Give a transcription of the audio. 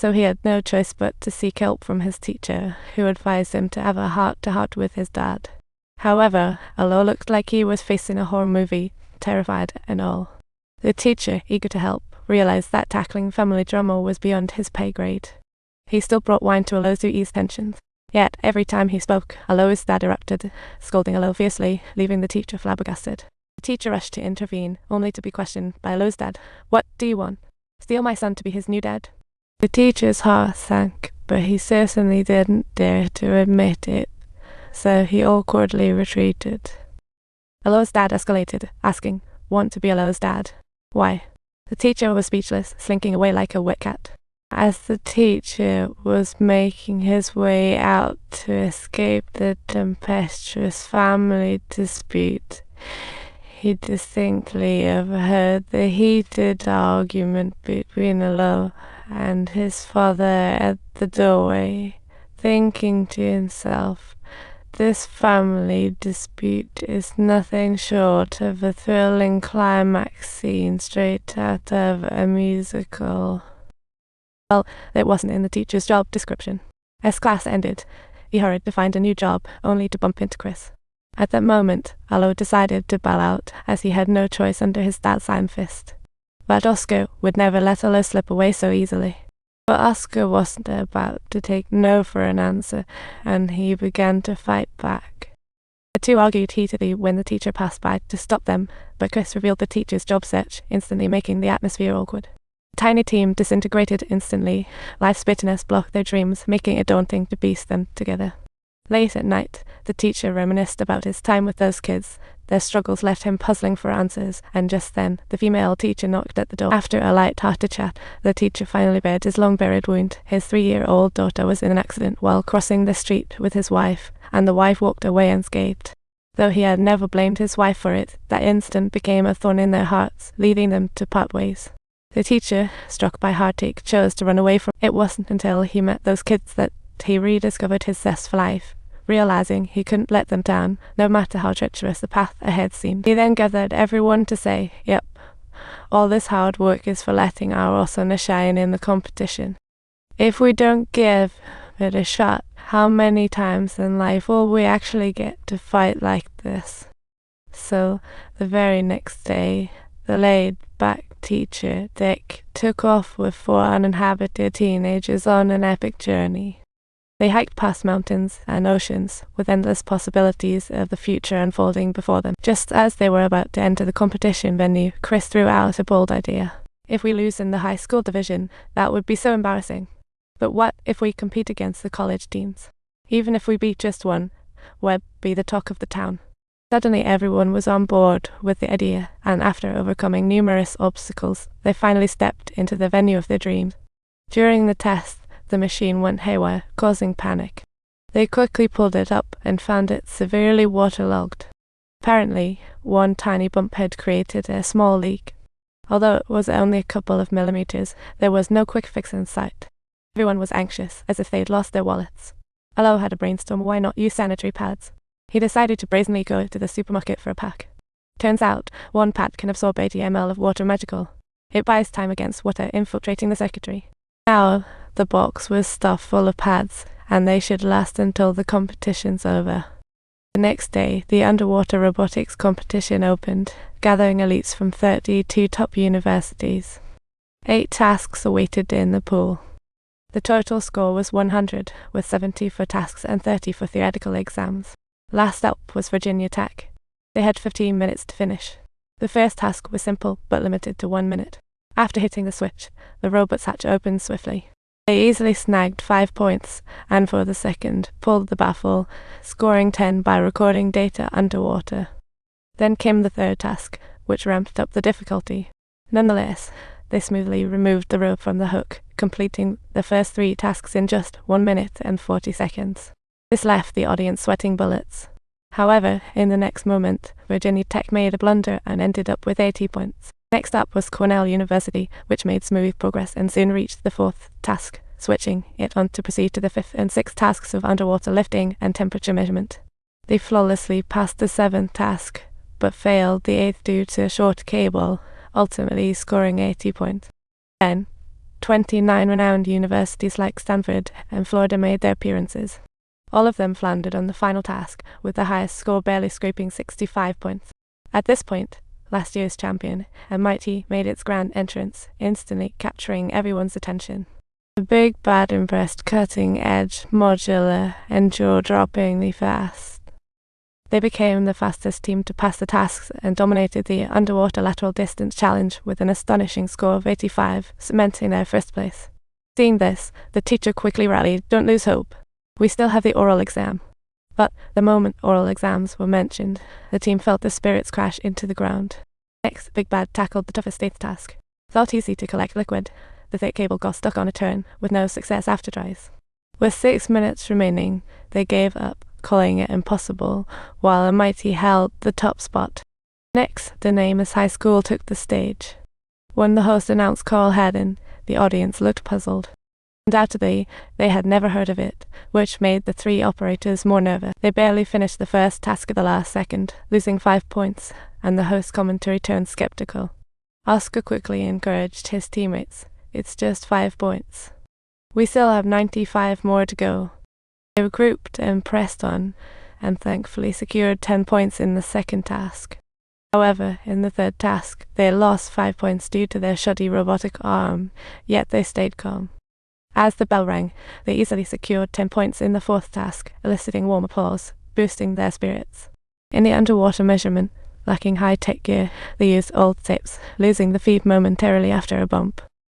so he had no choice but to seek help from his teacher, who advised him to have a heart-to-heart with his dad. However, Alo looked like he was facing a horror movie, terrified and all. The teacher, eager to help, realized that tackling family drama was beyond his pay grade. He still brought wine to Alo to ease tensions. Yet, every time he spoke, Alo's dad erupted, scolding Alo fiercely, leaving the teacher flabbergasted. The teacher rushed to intervene, only to be questioned by Alo's dad. "What do you want? Steal my son to be his new dad?" The teacher's heart sank, but he certainly didn't dare to admit it, so he awkwardly retreated. Alo's dad escalated, asking, "Want to be Alo's dad? Why?" The teacher was speechless, slinking away like a wet cat. As the teacher was making his way out to escape the tempestuous family dispute, he distinctly overheard the heated argument between Alo and his father at the doorway, thinking to himself, "This family dispute is nothing short of a thrilling climax scene straight out of a musical." Well, it wasn't in the teacher's job description. As class ended, he hurried to find a new job, only to bump into Chris. At that moment, Alo decided to bow out, as he had no choice under his dad's iron fist. But Oscar would never let Alo slip away so easily. But Oscar wasn't about to take no for an answer, and he began to fight back. The two argued heatedly when the teacher passed by to stop them, but Chris revealed the teacher's job search, instantly making the atmosphere awkward. The tiny team disintegrated instantly. Life's bitterness blocked their dreams, making it daunting to piece them together. Late at night, the teacher reminisced about his time with those kids. Their struggles left him puzzling for answers, and just then, the female teacher knocked at the door. After a light-hearted chat, the teacher finally bared his long-buried wound. His 3-year-old daughter was in an accident while crossing the street with his wife, and the wife walked away unscathed. Though he had never blamed his wife for it, that incident became a thorn in their hearts, leading them to part ways. The teacher, struck by heartache, chose to run away from it. It wasn't until he met those kids that he rediscovered his zest for life, realizing he couldn't let them down, no matter how treacherous the path ahead seemed. He then gathered everyone to say, "Yep, all this hard work is for letting our awesomeness shine in the competition. If we don't give it a shot, how many times in life will we actually get to fight like this?" So, the very next day, the laid-back teacher, Dick, took off with 4 uninhabited teenagers on an epic journey. They hiked past mountains and oceans, with endless possibilities of the future unfolding before them. Just as they were about to enter the competition venue, Chris threw out a bold idea. "If we lose in the high school division, that would be so embarrassing. But what if we compete against the college teams? Even if we beat just one, we'd be the talk of the town." Suddenly everyone was on board with the idea, and after overcoming numerous obstacles, they finally stepped into the venue of their dreams. During the test, the machine went haywire, causing panic. They quickly pulled it up and found it severely waterlogged. Apparently, one tiny bump had created a small leak. Although it was only a couple of millimeters, there was no quick fix in sight. Everyone was anxious, as if they'd lost their wallets. Alo had a brainstorm why not use sanitary pads. He decided to brazenly go to the supermarket for a pack. Turns out, 1 pad can absorb 80 ml of water magical. It buys time against water infiltrating the circuitry. Now, the box was stuffed full of pads, and they should last until the competition's over. The next day, the underwater robotics competition opened, gathering elites from 32 top universities. 8 tasks awaited in the pool. The total score was 100, with 70 for tasks and 30 for theoretical exams. Last up was Virginia Tech. They had 15 minutes to finish. The first task was simple, but limited to 1 minute. After hitting the switch, the robot's hatch opened swiftly. They easily snagged 5 points, and for the second, pulled the baffle, scoring 10 by recording data underwater. Then came the third task, which ramped up the difficulty. Nonetheless, they smoothly removed the rope from the hook, completing the first 3 tasks in just 1 minute and 40 seconds. This left the audience sweating bullets. However, in the next moment, Virginia Tech made a blunder and ended up with 80 points. Next up was Cornell University, which made smooth progress and soon reached the 4th task, switching it on to proceed to the 5th and 6th tasks of underwater lifting and temperature measurement. They flawlessly passed the 7th task, but failed the 8th due to a short cable, ultimately scoring 80 points. Then, 29 renowned universities like Stanford and Florida made their appearances. All of them floundered on the final task, with the highest score barely scraping 65 points. At this point, last year's champion, MIT made its grand entrance, instantly capturing everyone's attention. The big, bad, and breast cutting-edge, modular, and jaw-droppingly fast. They became the fastest team to pass the tasks and dominated the underwater lateral distance challenge with an astonishing score of 85, cementing their first place. Seeing this, the teacher quickly rallied, "Don't lose hope. We still have the oral exam." But the moment oral exams were mentioned, the team felt the spirits crash into the ground. Next, Big Bad tackled the toughest eighth task. Thought easy to collect liquid, the thick cable got stuck on a turn, with no success after tries. With 6 minutes remaining, they gave up, calling it impossible, while MIT held the top spot. Next, the Nameless High School took the stage. When the host announced Call Hayden, the audience looked puzzled. Undoubtedly, they had never heard of it, which made the three operators more nervous. They barely finished the first task at the last second, losing 5 points, and the host commentary turned skeptical. Oscar quickly encouraged his teammates. "It's just 5 points. We still have 95 more to go." They regrouped and pressed on, and thankfully secured 10 points in the second task. However, in the third task, they lost 5 points due to their shoddy robotic arm, yet they stayed calm. As the bell rang, they easily secured 10 points in the fourth task, eliciting warm applause, boosting their spirits. In the underwater measurement, lacking high-tech gear, they used old tapes, losing the feed momentarily after a bump.